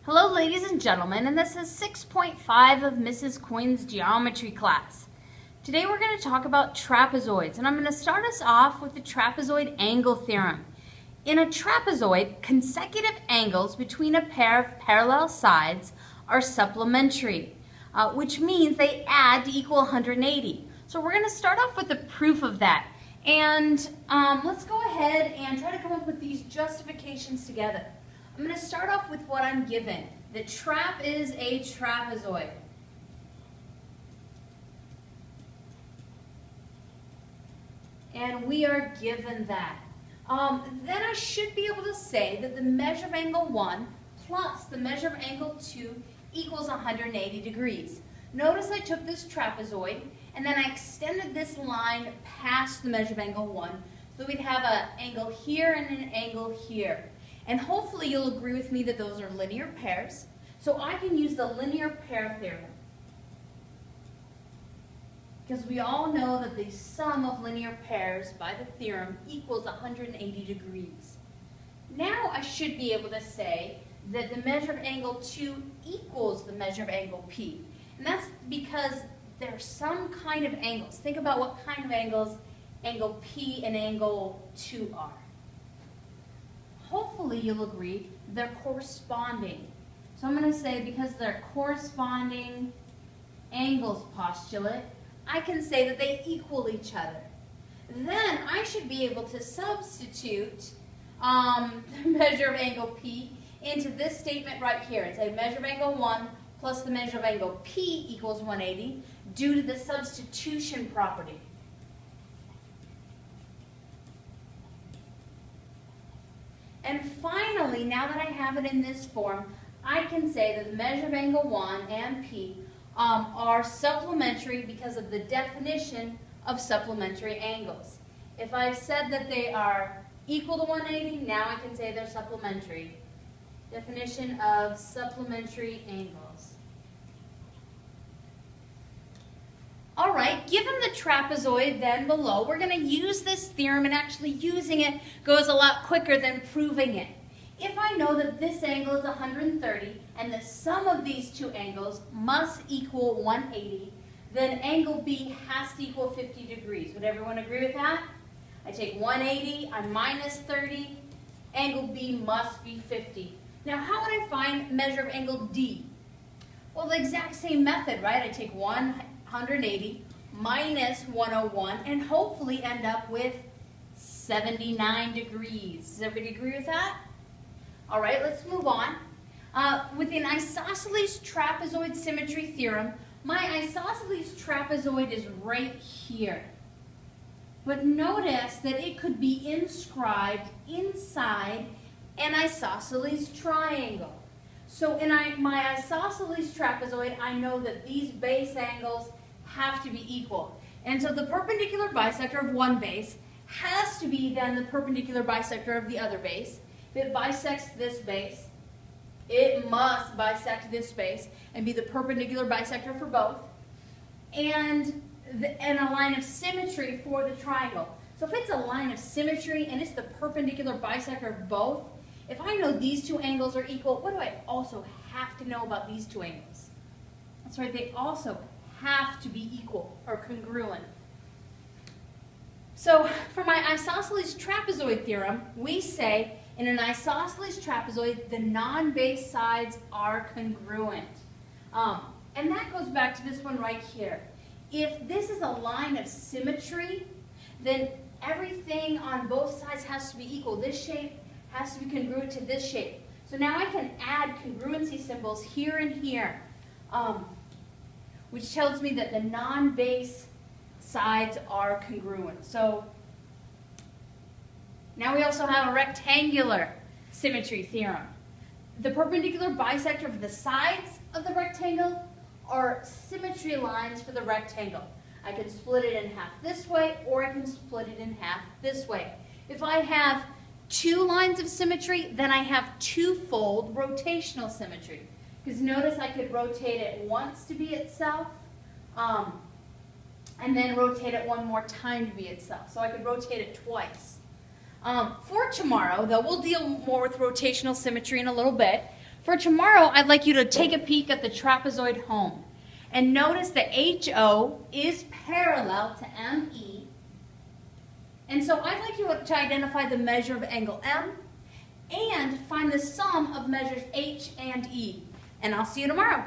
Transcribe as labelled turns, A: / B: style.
A: Hello ladies and gentlemen, and this is 6.5 of Mrs. Quinn's geometry class. Today we're going to talk about trapezoids, and I'm going to start us off with the trapezoid angle theorem. In a trapezoid, consecutive angles between a pair of parallel sides are supplementary, which means they add to equal 180. So we're going to start off with the proof of that. And let's go ahead and try to come up with these justifications together. I'm going to start off with what I'm given. The trap is a trapezoid. And we are given that. Then I should be able to say that the measure of angle 1 plus the measure of angle 2 equals 180 degrees. Notice I took this trapezoid and then I extended this line past the measure of angle 1. So we'd have an angle here and an angle here. And hopefully you'll agree with me that those are linear pairs. So I can use the linear pair theorem. Because we all know that the sum of linear pairs by the theorem equals 180 degrees. Now I should be able to say that the measure of angle 2 equals the measure of angle P. And that's because there's some kind of angles. Think about what kind of angles angle P and angle 2 are. Hopefully you'll agree they're corresponding. So I'm going to say because they're corresponding angles postulate, I can say that they equal each other. Then I should be able to substitute the measure of angle P into this statement right here and say measure of angle 1 plus the measure of angle P equals 180 due to the substitution property. And finally, now that I have it in this form, I can say that the measure of angle 1 and P are supplementary because of the definition of supplementary angles. If I've said that they are equal to 180, now I can say they're supplementary. Definition of supplementary angles. All right, given the trapezoid then below, we're going to use this theorem, and actually using it goes a lot quicker than proving it. If I know that this angle is 130 and the sum of these two angles must equal 180, then angle B has to equal 50 degrees. Would everyone agree with that? I take 180, I minus 30, angle B must be 50. Now how would I find measure of angle D? Well, the exact same method, right? I take 180 minus 101 and hopefully end up with 79 degrees. Does everybody agree with that? All right, let's move on. With an isosceles trapezoid symmetry theorem, my isosceles trapezoid is right here. But notice that it could be inscribed inside an isosceles triangle. So in my isosceles trapezoid, I know that these base angles have to be equal. And so the perpendicular bisector of one base has to be then the perpendicular bisector of the other base. If it bisects this base, it must bisect this base and be the perpendicular bisector for both. And a line of symmetry for the triangle. So if it's a line of symmetry and it's the perpendicular bisector of both, if I know these two angles are equal, what do I also have to know about these two angles? That's right, they also have to be equal or congruent. So for my isosceles trapezoid theorem, we say in an isosceles trapezoid, the non-base sides are congruent. And that goes back to this one right here. If this is a line of symmetry, then everything on both sides has to be equal. This shape has to be congruent to this shape. So now I can add congruency symbols here and here, which tells me that the non-base sides are congruent. So now we also have a rectangular symmetry theorem. The perpendicular bisector of the sides of the rectangle are symmetry lines for the rectangle. I can split it in half this way, or I can split it in half this way. If I have two lines of symmetry, then I have twofold rotational symmetry. Because notice I could rotate it once to be itself, and then rotate it one more time to be itself. So I could rotate it twice. For tomorrow, though, we'll deal more with rotational symmetry in a little bit. For tomorrow, I'd like you to take a peek at the trapezoid home and notice that HO is parallel to ME. And so I'd like you to identify the measure of angle M and find the sum of measures H and E. And I'll see you tomorrow.